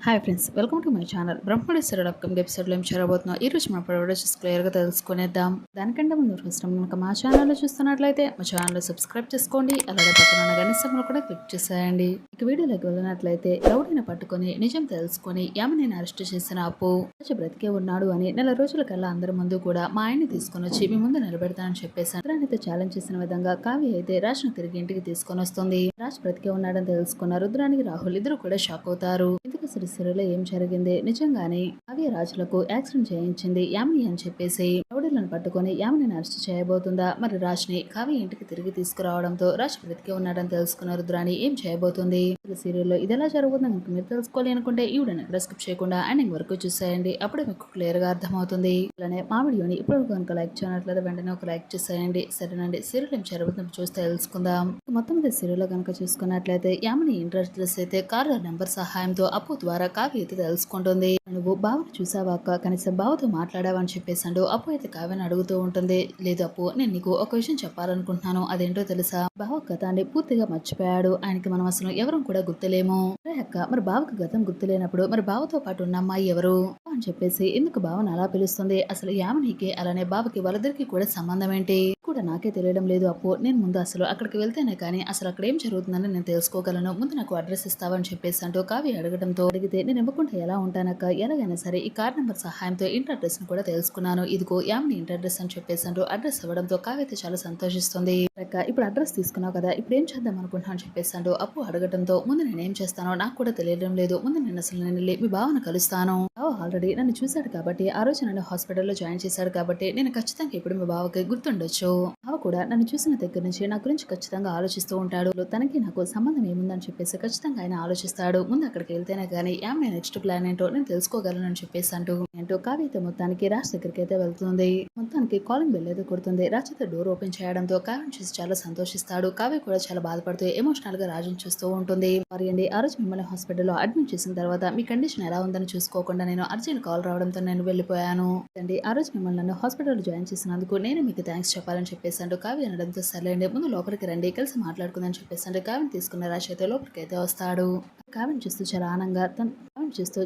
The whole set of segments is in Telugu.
Hi friends, welcome to my channel. బ్రహ్మడి సీరియల్ అప్కమింగ్ ఎపిసోడ్లో ఏం చేరబోతున్నాం ఈ రోజు మన ప్రొడక్ట్స్ క్లియర్గా తెలుసుకునేద్దాం. దానికంటే ముందు ఫస్ట్ టైం కనుక మా ఛానల్లో చూస్తున్నట్లయితే మా ఛానల్ సబ్స్క్రైబ్ చేసుకోండి. అలాగే పక్కన ఉన్న గంట సింబల్ కూడా క్లిక్ చేసేయండి. ఇక వీడియోలోకి వెళ్ళినట్లయితే రౌడీని పట్టుకొని నిజం తెలుసుకొని యామినిని అరెస్ట్ చేసిన అప్పు రాజు బ్రతికే ఉన్నాడు అని నెల రోజుల కల్లా అందరి ముందు కూడా మా ఆయన్ని తీసుకొని వచ్చి మీ ముందు నిలబెడతానని చెప్పేసి రుద్రానితో ఛాలెంజ్ చేసిన విధంగా కావ్య అయితే రాజ్ను తిరిగి ఇంటికి తీసుకొని వస్తుంది. రాజ్ బ్రతికే ఉన్నాడని తెలుసుకున్న రుద్రానికి రాహుల్ ఇద్దరు కూడా షాక్ అవుతారు. ఎందుకు అసలు సీరియల్లో ఏం జరిగింది, నిజంగానే కావ్య రాజులకు యాక్సిడెంట్ చేయించింది యామిని అని చెప్పేసి రౌడీలను పట్టుకొని యామిని అరెస్ట్ చేయబోతుందా, మరి రాజ్ ని కావ్య ఇంటికి తిరిగి తీసుకురావడంతో రాజ్ బ్రతికే ఉన్నాడని తెలుసుకున్న రుద్రాని ఏం చేయబోతుంది సీరియల్లో ఇది ఎలా జరుగుతుందని కనుక మీరు తెలుసుకోవాలి అనుకుంటే ఈ వీడియోని ఎక్కడ స్కిప్ చేయకుండా ఎండింగ్ వరకు చూసేయండి. అప్పుడే మీకు క్లియర్ గా అర్థమవుతుంది. అలానే మా వీడియోని ఇప్పుడు కనుక లైక్ చేయనట్లయితే వెంటనే ఒక లైక్ చేసేయండి. సరేనండి, సీరియల్ ఏం జరుగుతుందో చూస్తే తెలుసుకుందాం. మొత్తం మీద సీరియల్ కనుక చూసుకున్నట్లయితే యామిని ఇంట్రెస్ట్ అయితే కార్ల నెంబర్ సహాయంతో అప్పు ద్వారా కావ్య అయితే తెలుసుకుంటుంది. నువ్వు బావను చూసావాక కనీసం బావతో మాట్లాడావని చెప్పేసాడు. అప్పు అయితే కావ్యని అడుగుతూ ఉంటుంది. లేదు అప్పు, నేను నీకు ఒక విషయం చెప్పాలనుకుంటున్నాను. అదేంటో తెలుసా? బావ గతాన్ని పూర్తిగా మర్చిపోయాడు. ఆయనకి మనం అసలు ఎవరం కూడా గుర్తులేము. అక్క, మరి బావకు గతం గుర్తులేనప్పుడు మరి బావతో పాటు ఉన్న అమ్మాయి ఎవరు అని చెప్పేసి ఎందుకు బావను అలా పిలుస్తుంది? అసలు యామినికి అలానే బావకి వాళ్ళిద్దరికి కూడా సంబంధం ఏంటి కూడా నాకే తెలియడం లేదు అప్పు. నేను ముందు అసలు అక్కడికి వెళ్తేనే కానీ అసలు అక్కడ ఏం జరుగుతుందని నేను తెలుసుకోగలను. ముందు నాకు అడ్రస్ ఇస్తావని చెప్పేసి అంటూ కావ్య అడగడంతో అడిగితే నేను ఇవ్వకుండా ఎలా ఉంటానక్క, ఎలాగైనా సరే ఈ కార్ నెంబర్ సహాయంతో ఇంటర్ అడ్రస్ ని కూడా తెలుసుకున్నాను. ఇదిగో యామిని ఇంటర్ అడ్రస్ అని చెప్పేసి అంటూ అడ్రస్ ఇవ్వడంతో కావ్య అయితే చాలా సంతోషిస్తుంది. అక్క, ఇప్పుడు అడ్రస్ తీసుకున్నావు కదా, ఇప్పుడు ఏం చేద్దాం అనుకుంటున్నాను అని చెప్పేసి అంటూ అప్పు అడగడంతో ముందు నేనేం చేస్తానో నాకు కూడా తెలియడం లేదు. ముందు నేను అసలు నేను వెళ్ళి మీ బావను కలుస్తాను. బావ ఆల్రెడీ నన్ను చూశాడు కాబట్టి, ఆ రోజు నన్ను హాస్పిటల్లో జాయిన్ చేశాడు కాబట్టి నేను ఖచ్చితంగా ఇప్పుడు మీ బావకి గుర్తుండొచ్చు. బావ కూడా నన్ను చూసిన దగ్గర నుంచి నా గురించి ఖచ్చితంగా ఆలోచిస్తూ ఉంటాడు. తనకి నాకు సంబంధం ఏముందని చెప్పేసి ఖచ్చితంగా ఆయన ఆలోచిస్తాడు. ముందు అక్కడికి వెళ్తేనే కానీ యామిని నెక్స్ట్ ప్లాన్ ఏంటో నేను తెలుసుకోగలను అని చెప్పేసి అంటూ ఏంటో కావ్య అయితే మొత్తానికి రాజ్ దగ్గరికి అయితే వెళ్తుంది. మొత్తానికి కాలింగ్ బెల్ అయితే కొడుతుంది. రాజ్ అయితే డోర్ ఓపెన్ చేయడంతో కావ్యను చూసి చాలా సంతోషిస్తాడు. కావ్య కూడా చాలా బాధపడుతూ ఎమోషనల్ గా రాజును చూస్తూ ఉంటుంది. మరి అండి, ఆ రోజు మిమ్మల్ని హాస్పిటల్లో అడ్మిట్ చేసిన తర్వాత మీ కండిషన్ ఎలా ఉందని చూసుకోకుండా నేను అర్జెంట్ కాల్ రావడంతో నేను వెళ్ళిపోయాను. అండి, ఆ రోజు మిమ్మల్ని నన్ను హాస్పిటల్లో జాయిన్ చేసినందుకు నేను మీకు థ్యాంక్స్ చెప్పాలని చెప్పేసి అంటూ కావ్య అనడంతో సర్లేండి ముందు లోపలికి రండి కలిసి మాట్లాడుకుందని చెప్పేసి అంటే కావ్యను తీసుకున్న రాజ్ అయితే లోపలికి అయితే వస్తాడు. కావ్యను చూస్తూ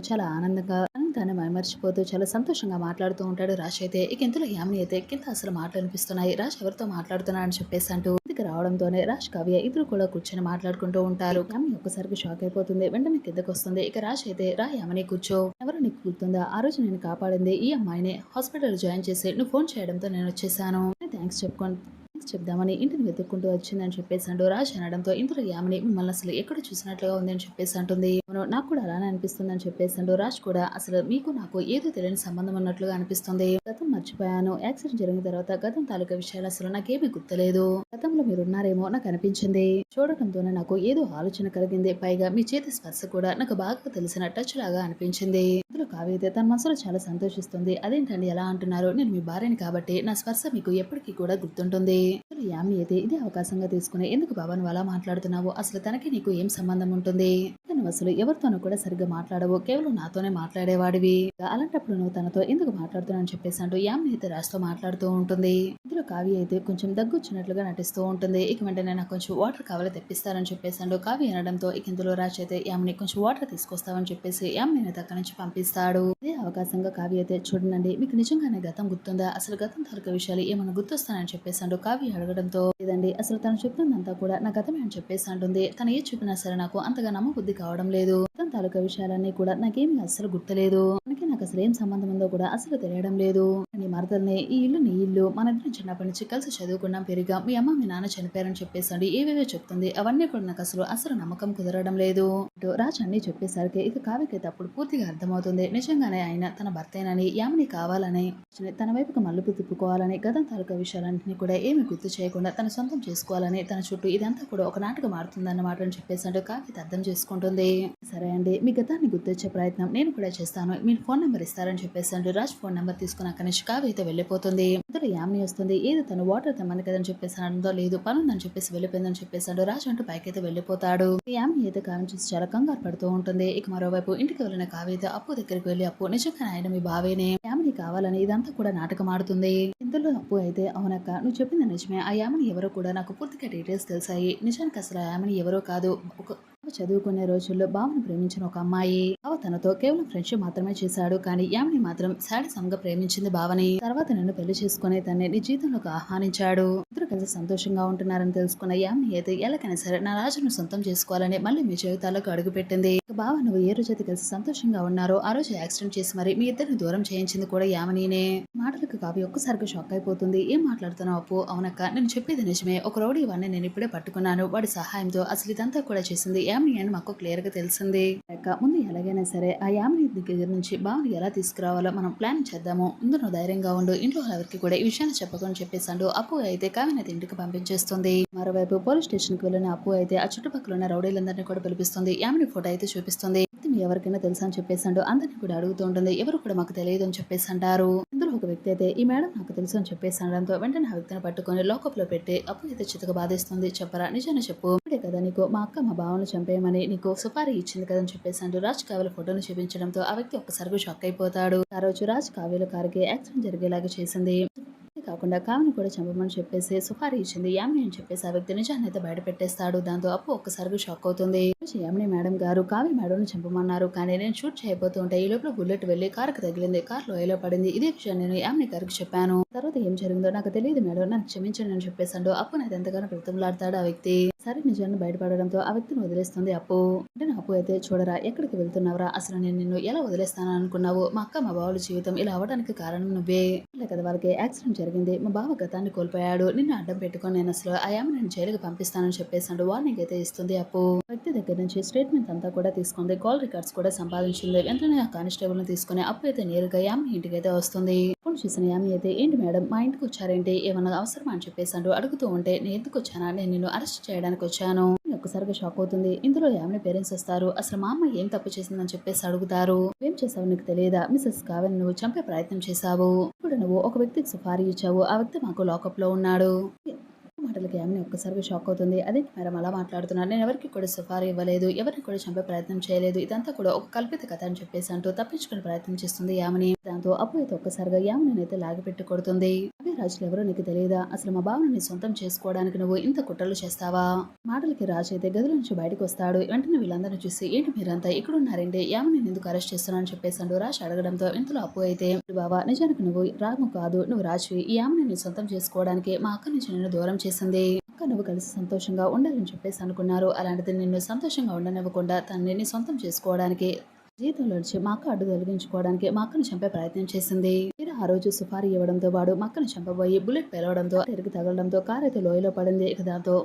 చాలా ఆనందంగా తాను మైమర్చిపోతూ చాలా సంతోషంగా మాట్లాడుతూ ఉంటాడు రాజ్ అయితే. ఇక ఇంతలో యామిని అయితే కింద అసలు మాటలు అనిపిస్తున్నాయి. రాజ్ ఎవరితో మాట్లాడుతున్నాడు అని చెప్పేసి అంటూ ఇంటికి రావడంతోనే రాజ్ కావ్య ఇద్దరు కూడా కూర్చొని మాట్లాడుకుంటూ ఉంటారు. యామిని ఒక్కసారికి షాక్ అయిపోతుంది. వెంటనే కిందకు వస్తుంది. ఇక రాజ్ అయితే రా యామిని కూర్చో, ఎవరు నీకు గుర్తుందా? ఆ రోజు నేను కాపాడింది ఈ అమ్మాయిని. హాస్పిటల్ జాయిన్ చేసి నువ్వు ఫోన్ చేయడంతో నేను వచ్చేసాను. థ్యాంక్స్ చెప్దామని ఇంటిని వెతుక్కుంటూ వచ్చిందని చెప్పేసి అంటూ రాజ్ అనడంతో ఇంతలో యామిని మిమ్మల్ని అసలు ఎక్కడ చూసినట్లుగా ఉంది అని చెప్పేసి అంటుంది. నాకు కూడా అలానే అనిపిస్తుంది అని చెప్పేసి అంటూ రాజ్ కూడా అసలు మీకు నాకు ఏదో తెలియని సంబంధం ఉన్నట్లుగా అనిపిస్తుంది. గతం మర్చిపోయాను. యాక్సిడెంట్ జరిగిన తర్వాత గతం తాలూకా విషయాలు అసలు నాకేమీ గుర్తులేదు. గతంలో మీరు ఉన్నారేమో నాకు అనిపించింది. చూడటంతోనే నాకు ఏదో ఆలోచన కలిగింది. పైగా మీ చేతి స్పర్శ కూడా నాకు బాగా తెలిసిన టచ్ లాగా అనిపించింది. ఇందులో కావ్య అయితే తన మనసులో చాలా సంతోషిస్తుంది. అదేంటండి ఎలా అంటున్నారు? నేను మీ భార్యని కాబట్టి నా స్పర్శ మీకు ఎప్పటికీ కూడా గుర్తుంటుంది. యామిని అయితే ఇదే అవకాశంగా తీసుకుని ఎందుకు బాబా నువ్వు అలా మాట్లాడుతున్నావు? అసలు తనకి నీకు ఏం సంబంధం ఉంటుంది? నువ్వు అసలు ఎవరితోనూ కూడా సరిగ్గా మాట్లాడవు, కేవలం నాతోనే మాట్లాడేవాడివి. అలాంటప్పుడు నువ్వు తనతో ఎందుకు మాట్లాడుతున్నావు అని చెప్పేసి అంటూ యామిని అయితే రాజ్తో మాట్లాడుతూ ఉంటుంది. ఇందులో కావ్య అయితే కొంచెం దగ్గు వచ్చినట్లుగా నటిస్తూ ఉంటుంది. ఇక వెంటనే నాకు కొంచెం వాటర్ కావాలి తెప్పిస్తారని చెప్పేసి అంటూ కావ్య అనడంతో ఇక ఇందులో రాజ్ అయితే యామిని కొంచెం వాటర్ తీసుకొస్తావని చెప్పేసి యామిని అయితే అక్కడి నుంచి పంపిస్తాడు. ఇదే అవకాశంగా కావ్య అయితే చూడండి మీకు నిజంగానే గతం గుర్తుందా? అసలు గతం తాలూకా విషయాలు ఏమైనా గుర్తొస్తానని చెప్పేసి అంటూ కావ్య అడగడంతో లేదండి, అసలు తను చెప్తుందంతా కూడా నా గతమే అని చెప్పేసి అంటుంది. తను ఏ చెప్పినా సరే నాకు అంతగా నమ్మబుద్ధి కావడం లేదు. గతం తాలూకా విషయాలన్నీ కూడా నాకేమీ అసలు గుర్తులేదు. నాకు అసలు ఏం సంబంధం ఉందో కూడా అసలు తెలియడం లేదు. నీ మరదల్ని ఈ ఇల్లు నీ ఇల్లు, మన ఇద్దరం చిన్నప్పటి నుంచి కలిసి చదువుకున్నాం, పెరిగాం. మీ అమ్మ మీ నాన్న చనిపోయారని చెప్పేసి ఏవేవో చెప్తుంది. అవన్నీ కూడా నాకు అసలు నమ్మకం కుదరడం లేదు. రాజ్ అన్ని చెప్పేసరికి ఇక కావ్యకి అప్పుడు పూర్తిగా అర్థమవుతుంది. నిజంగానే ఆయన తన భర్తేనని, యామిని కావాలని తన వైపుకు మలుపు తిప్పుకోవాలని, గతం తాలూకా విషయాలన్నింటినీ కూడా ఏమి గుర్తు చేయకుండా తన సొంతం చేసుకోవాలని తన చుట్టూ ఇదంతా కూడా ఒక నాటకం ఆడుతుందన్నమాట అని చెప్పేసి అంటూ కావ్య అర్థం చేసుకుంటుంది. సరే అండి, మీ గతాన్ని గుర్తొచ్చే ప్రయత్నం నేను కూడా చేస్తాను. మీరు ఫోన్ నెంబర్ ఇస్తారని చెప్పేసి అంటూ రాజ్ ఫోన్ నెంబర్ తీసుకుని అక్కడి నుంచి కావ్య అయితే వెళ్ళిపోతుంది. అందులో యామిని వస్తుంది. ఏదో తను వాటర్ తెమ్మని కదని చెప్పేసి అనడంతో లేదు పనుందని చెప్పేసి వెళ్ళిపోయిందని చెప్పేసి అంటూ రాజ్ అంటూ పైకైతే వెళ్ళిపోతాడు. యామిని అయితే కావ్యం చూసి చాలా కంగారు పడుతూ ఉంటుంది. ఇక మరోవైపు ఇంటికి వెళ్ళిన కావ్య అయితే అప్పు దగ్గరికి వెళ్ళి అప్పు నిజంగా ఆయన మీ బావేనే, యామిని కావాలని ఇదంతా కూడా నాటకం ఆడుతుంది. ఇందులో అప్పు అయితే అవునక్క నువ్వు చెప్పింది నిజమే, ఆ యామిని ఎవరో కూడా నాకు పూర్తిగా డీటెయిల్స్ తెలిసాయి. నిజానికి అసలు ఆ యామిని ఎవరో కాదు, ఒక చదువుకునే రోజుల్లో బావను ప్రేమించిన ఒక అమ్మాయి. బావ తనతో కేవలం ఫ్రెండ్షిప్ మాత్రమే చేశాడు. కానీ యామిని మాత్రం శాడిజంగా ప్రేమించింది బావని. తర్వాత నన్ను పెళ్లి చేసుకుని తన్ని నీ జీవితంలోకి ఆహ్వానించాడు. ఇద్దరు కలిసి సంతోషంగా ఉంటున్నారని తెలుసుకున్న యామిని అయితే ఎలాగైనా సరే నా రాజును సొంతం చేసుకోవాలని మళ్ళీ మీ జీవితాలకు అడుగుపెట్టింది. ఇక బావ నువ్వు ఏ రోజైతే కలిసి సంతోషంగా ఉన్నారో ఆ రోజు యాక్సిడెంట్ చేసి మరి మీ ఇద్దరిని దూరం చేయించింది కూడా యామినినే. మాటలకు కావ్య ఒక్కసారిగా షాక్ అయిపోతుంది. ఏం మాట్లాడుతున్నావు అప్పు? అవునక్క, నేను చెప్పేది నిజమే. ఒక రౌడీ వాడిని నేను ఇప్పుడే పట్టుకున్నాను. వాడి సహాయంతో అసలు ఇదంతా కూడా చేసింది యామిని అని మాకు క్లియర్ గా తెలిసింది. అక్క ముందు ఎలాగైనా సరే ఆ యామిని దగ్గర నుంచి బావని ఎలా తీసుకురావాలో మనం ప్లాన్ చేద్దాము. ముందు నువ్వు ధైర్యంగా ఉండు. ఇంట్లో ఎవరికి కూడా ఈ విషయాన్ని చెప్పకని చెప్పేసాడు. అప్పు అయితే కావ్యని అయితే ఇంటికి పంపించేస్తుంది. మరోవైపు పోలీస్ స్టేషన్ కి వెళ్ళిన అప్పు అయితే ఆ చుట్టుపక్కల ఉన్న రౌడీలందరినీ కూడా పిలిపిస్తుంది. యామిని ఫోటో అయితే చూపిస్తుంది. మీ ఎవరికైనా తెలుసా అని చెప్పేసాడు. అందరినీ కూడా అడుగుతూ ఉంటుంది. ఎవరు కూడా మాకు తెలియదు అని చెప్పేసి అంటారు. ఇందులో ఒక వ్యక్తి అయితే ఈ మేడం నాకు తెలుసు అని చెప్పేసి అనడంతో వెంటనే ఆ వ్యక్తిని పట్టుకొని లోకప్ లో పెట్టి అప్పు అయితే చితక బాధేస్తుంది. చెప్పరా, నిజాన్ని చెప్పు. ఇప్పుడే కదా నీకు మా అక్క మా బావను చంపేయమని నీకు సుపారీ ఇచ్చింది కదా అని చెప్పేసి అంటూ రాజ్ కావ్యల ఫోటోను చూపించడంతో ఆ వ్యక్తి ఒక్కసారిగా షాక్ అయిపోతాడు. ఆ రోజు రాజ్ కావ్యల కారుకి యాక్సిడెంట్ జరిగేలాగా చేసింది. కాకుండా కావ్యని కూడా చంపమని చెప్పేసి సుపారీ ఇచ్చింది యామిని అని చెప్పేసి ఆ వ్యక్తి నిజాన్ని అయితే బయట పెట్టేస్తాడు. దాంతో అప్పు ఒక్కసారిగా షాక్ అవుతుంది. యామిని మేడం గారు కావ్య మేడం చంపమన్నారు, కానీ నేను షూట్ చేయబోతూ ఉంటే ఈ లోపల బుల్లెట్ వెళ్లి కారుకు తగిలింది. కార్ లోయలో పడింది. ఇదే విషయం నేను యామిని గారికి చెప్పాను. తర్వాత ఏం జరిగిందో నాకు తెలియదు మేడం, నాకు క్షమించండి అని చెప్పేసాడు. అప్పు నాకు ఎంతగానో బ్రతిమలాడతాడు ఆ వ్యక్తి. సరే నిజాన్ని బయటపడడంతో ఆ వ్యక్తిని వదిలేస్తుంది అప్పు. అంటే అప్పు అయితే చూడరా, ఎక్కడికి వెళ్తున్నావురా, అసలు నేను నిన్ను ఎలా వదిలేస్తాను అనుకున్నావు? మా అక్క మా బావుల జీవితం ఇలా అవడానికి కారణం నువ్వే కదా. వాళ్ళకి యాక్సిడెంట్ జరిగింది. మా బావ గతాన్ని కోల్పోయాడు. నిన్ను అడ్డం పెట్టుకొని నేను అసలు ఆ యామ నేను జైలుకి పంపిస్తానని చెప్పేసాడు. వార్నింగ్ అయితే ఇస్తుంది అప్పు. వ్యక్తి దగ్గర నుంచి స్టేట్మెంట్ అంతా కూడా తీసుకుంది. కాల్ రికార్డ్స్ కూడా సంపాదించింది. వెంటనే ఆ కానిస్టేబుల్ ని తీసుకుని అప్పు అయితే నేరుగా యామి ఇంటికి అయితే వస్తుంది. ఫోన్ చూసిన యామి అయితే ఏంటి మేడం మా ఇంటికి వచ్చారేంటి, ఏమన్నా అవసరమా అని చెప్పేసాడు. అడుగుతూ ఉంటే నేను ఎందుకు వచ్చానా, నేను నిన్ను అరెస్ట్ చేయడానికి వచ్చాను. ఒక్కసారిగా షాక్ అవుతుంది. ఇందులో యామిని పేరెంట్స్ వస్తారు. అసలు మా అమ్మ ఏం తప్పు చేసిందని చెప్పేసి అడుగుతారు. ఏం చేసావు నీకు తెలియదా, మిసెస్ కావ్యని నువ్వు చంపే ప్రయత్నం చేశావు. ఇప్పుడు నువ్వు ఒక వ్యక్తికి సుపారీ ఇచ్చావు. ఆ వ్యక్తి మాకు లాకప్ లో ఉన్నాడు. మాటలకి యామిని ఒక్కసారిగా షాక్ అవుతుంది. అదేంటి మేడం అలా మాట్లాడుతున్నారు, నేను ఎవరికి కూడా సుపారీ ఇవ్వలేదు, ఎవరిని కూడా చంపే ప్రయత్నం చేయలేదు, ఇదంతా కూడా ఒక కల్పిత కథ అని చెప్పేసి అంటూ తప్పించుకునే ప్రయత్నం చేస్తుంది యామిని. దాంతో అప్పు అయితే ఒక్కసారిగా యామిని అయితే లాగిపెట్టి కొడుతుంది. అవే రాజులు ఎవరో నీకు తెలియదా, అసలు మా బావని సొంతం చేసుకోవడానికి నువ్వు ఇంత కుట్రలు చేస్తావా? మాటలకి రాజు అయితే గదిలో నుంచి బయటకు వస్తాడు. వెంటనే వీళ్ళందరినీ చూసి ఏంటి మీరంతా ఇక్కడ ఉన్నారండి, యామిని ఎందుకు అరెస్ట్ చేస్తున్నాను అని చెప్పేసి రాజు అడగడంతో ఇంతలో అప్పు అయితే బావా నిజానికి నువ్వు రాము కాదు, నువ్వు రాజువి. ఈ యామిని సొంతం చేసుకోవడానికి మా అక్క నుంచి నేను దూరం చేసింది. అక్క నువ్వు కలిసి సంతోషంగా ఉండాలని చెప్పేసి అనుకున్నారు. అలాంటిది నిన్ను సంతోషంగా ఉండనివ్వకుండా తనని సొంతం చేసుకోవడానికి జీవితంలో నుంచి మా అక్క అడ్డు తొలగించుకోవడానికి మా అక్కను చంపే ప్రయత్నం చేసింది. మీరు ఆ రోజు సుపారీ ఇవ్వడంతో వాడు మా అక్కను చంపబోయి బుల్లెట్ పేలవడంతో ఎరుగు తగలడంతో కార్ అయితే లోయలో పడింది. ఇక దాంతో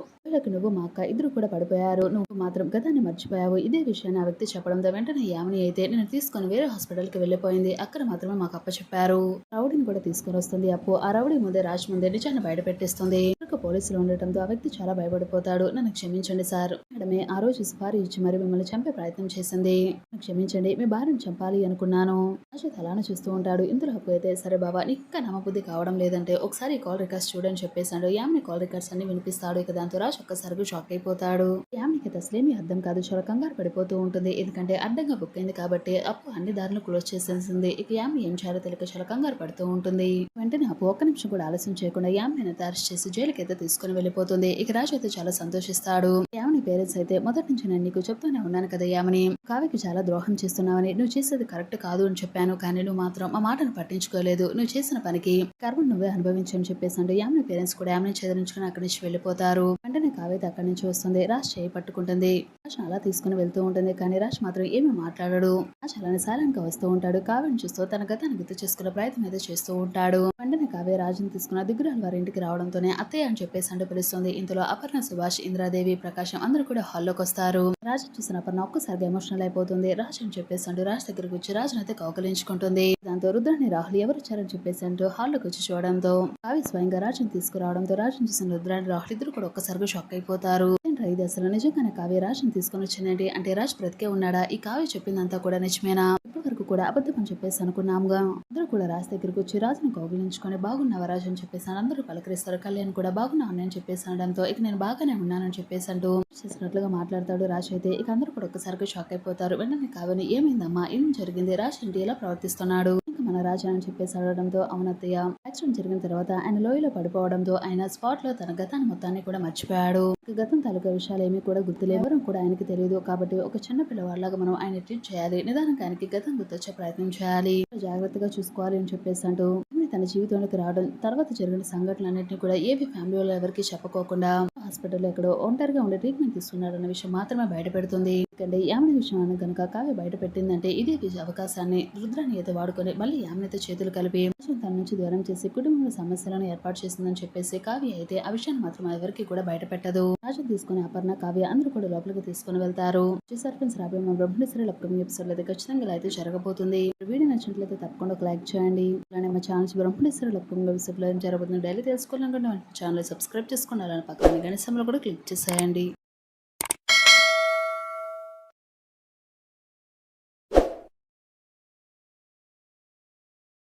నువ్వు మా అక్క ఇద్దరు కూడా పడిపోయారు. నువ్వు మాత్రం గతాన్ని మర్చిపోయావు. ఇదే విషయాన్ని ఆ వ్యక్తి చెప్పడంతో వెంటనే యామిని అయితే నేను తీసుకుని వేరే హాస్పిటల్ కి వెళ్లిపోయింది. అక్కడ మాత్రమే మాకు అప్పచెప్పారు. రౌడీని కూడా తీసుకుని వస్తుంది అప్పు. ఆ రౌడీ ముందే రాజ్ ముందే నిజాన్ని బయట పెట్టిస్తుంది. పోలీసులు ఉండటంతో ఆ వ్యక్తి చాలా భయపడిపోతాడు. నన్ను క్షమించండి సార్, మేడమే ఆ రోజు సుపారీ ఇచ్చి మరి మిమ్మల్ని చంపే ప్రయత్నం చేసింది. క్షమించండి, మీ భార్యను చంపాలి అనుకున్నాను. అశోక్ అలానే చూస్తూ ఉంటాడు. ఇందులో అప్పు అయితే సరే బాబా నీకు ఇంకా నమ్మబుద్ధి కావడం లేదంటే ఒకసారి కాల్ రికార్డ్స్ చూడని చెప్పేసాడు. యామిని కాల్ రికార్డ్స్ అన్ని వినిపిస్తాడు. ఇక దాంతో రాజ్ ఒక్కసారిగా షాక్ అయిపోతాడు. యామినికి అసలేమీ అర్థం కాదు, చాలా కంగారు పడిపోతూ ఉంటుంది. ఎందుకంటే అడ్డంగా బుక్ అయింది కాబట్టి అప్పు అన్ని దారులు క్లోజ్ చేసేసింది. ఇక యామిని ఏం చేయాలో తెలియక చాలా కంగారు పడుతూ ఉంటుంది. వెంటనే అప్పు ఒక్క నిమిషం కూడా ఆలస్యం చేయకుండా యామిని అరెస్ట్ చేసి జైలుకి అయితే తీసుకుని వెళ్ళిపోతుంది. ఇక రాజు అయితే చాలా సంతోషిస్తాడు. యామిని పేరెంట్స్ అయితే మొదటి నుంచి నేను నీకు చెప్తూనే ఉన్నాను కదా యామిని, కావ్యకి చాలా ద్రోహం చేస్తున్నావని, నువ్వు చేసేది కరెక్ట్ కాదు అని చెప్పాను, కానీ నువ్వు మాత్రం మా మాటను పట్టించుకోలేదు. నువ్వు చేసిన పనికి కర్మ నువ్వే అనుభవించని చెప్పేసి యామిని పేరెంట్స్ కూడా యామిని చెదిరించుకుని అక్కడి నుంచి వెళ్ళిపోతారు. వెంటనే కావ్య అక్కడి నుంచి వస్తుంది. రాజ్ చేయి పట్టుకుంటుంది. రాజ్ అలా తీసుకుని వెళ్తూ ఉంటుంది. కానీ రాజ్ మాత్రం ఏమీ మాట్లాడడు. రాజ్ అలానే సైలెంట్ గా వస్తూ ఉంటాడు. కావ్యను చూస్తూ తన గతాన్ని గుర్తు చేసుకునే ప్రయత్నం అయితే చేస్తూ ఉంటాడు. వెంటనే కావ్య రాజుని తీసుకున్న దిగ్గురాలు వారి ఇంటికి రావడంతోనే అత్తయ్య అని చెప్పేసి అంటూ పిలుస్తుంది. ఇందులో అపర్ణ, సుభాష్, ఇంద్రాదేవి, ప్రకాశం అందరూ కూడా హాల్లోకి వస్తారు. రాజు చూసిన అపర్ణ ఒక్కసారిగా ఎమోషనల్ అయిపోతుంది. రాజు అని చెప్పేసి అంటూ రాజ్ దగ్గరకు వచ్చి రాజును అయితే కౌకలించుకుంటుంది. దాంతో రుద్రాని రాహుల్ ఎవరు వచ్చారని చెప్పేసి అంటూ హాల్లోకి వచ్చి చూడడంతో కావ్య స్వయంగా రాజుని తీసుకురావడంతో రాజుని చూసిన రుద్రాని రాహుల్ ఇద్దరు కూడా ఒక్కసారిగా షాక్ అయిపోతారు. ఇది అసలు నిజంగానే కావ్య రాజుని తీసుకుని వచ్చిందేంటి, అంటే రాజ్ బ్రతికే ఉన్నాడా, ఈ కావ్య చెప్పిందంతా కూడా నిజమేనా, ఇప్పటి వరకు కూడా అబద్ధం అని చెప్పేసి అనుకున్నాముగా. అందరూ కూడా రాజ్ దగ్గరకు వచ్చి రాజుని కౌగిలించుకొని బాగున్నావా రాజు అని చెప్పేసి అందరూ పలకరిస్తారు. కళ్యాణ్ కూడా బాగున్నాను అని చెప్పేసి అనడంతో ఇక నేను బాగానే ఉన్నానని చెప్పేసి అంటూ చేసినట్లుగా మాట్లాడతాడు రాజ్ అయితే. ఇక అందరూ కూడా ఒక్కసారిగా షాక్ అయిపోతారు. వెంటనే కావ్యని ఏమైందమ్మా, ఏం జరిగింది, రాజ్ ఏంటి ఎలా ప్రవర్తిస్తున్నాడు, ఇంకా మన రాజా అని చెప్పేసి అడగడంతో అవునత్తయ్య. యాక్సిడెంట్ జరిగిన తర్వాత ఆయన లోయలో పడిపోవడంతో ఆయన స్పాట్ లో తన గతాన్ని మొత్తాన్ని కూడా మర్చిపోయాడు. గతం తాలూకా విషయాలు ఏమీ కూడా గుర్తులేవు, ఎవరు కూడా ఆయనకి తెలియదు. కాబట్టి ఒక చిన్న పిల్లవాడిలాగా మనం ఆయన ట్రీట్ చేయాలి, నిదానంగా ఆయనకి గతం గుర్తొచ్చే ప్రయత్నం చేయాలి, జాగ్రత్తగా చూసుకోవాలి అని చెప్పేసి అంటూ తన జీవితంలోకి రావడం, తర్వాత జరిగిన సంఘటనలన్నింటినీ కూడా ఏవి ఫ్యామిలీ వాళ్ళు ఎవరికి చెప్పుకోకుండా హాస్పిటల్లో ఎక్కడో ఒంటరిగా ఉండి ట్రీట్మెంట్ తీసుకున్నాడన్న విషయం మాత్రమే బయటపెడుతుంది. ఎందుకంటే యామిని విషయం కనుక కావ్య బయట పెట్టిందంటే ఇదే అవకాశాన్ని రుద్రాన్ని అయితే వాడుకొని మళ్ళీ యామినితో చేతులు కలిపి తన నుంచి దూరం చేసి కుటుంబంలో సమస్యలను ఏర్పాటు చేసిందని చెప్పేసి కావ్య అయితే ఆ విషయాన్ని మాత్రం ఎవరికి కూడా బయట పెట్టదు. రాజు తీసుకుని అపర్ణ కావ్య అందరూ కూడా లోపలికి తీసుకుని వెళ్తారు. ఫ్రెండ్స్ రాబోయే మన బ్రహ్మణేశ్వరుల అప్కమింగ్ ఎపిసోడ్ అయితే ఖచ్చితంగా ఇలా అయితే జరగబోతుంది. వీడియో నచ్చినట్లయితే తప్పకుండా ఒక లైక్ చేయండి. అలానే మా ఛానల్ బ్రహ్మణేశ్వరుల అప్కమింగ్ ఎపిసోడ్ లో ఏం జరగబోతుంది డైలీ తెలుసుకోవాలనుకుంటే ఛానల్ సబ్స్క్రైబ్ చేసుకోండి. అలానే పక్కన గణేశంలో కూడా క్లిక్ చేసేయండి.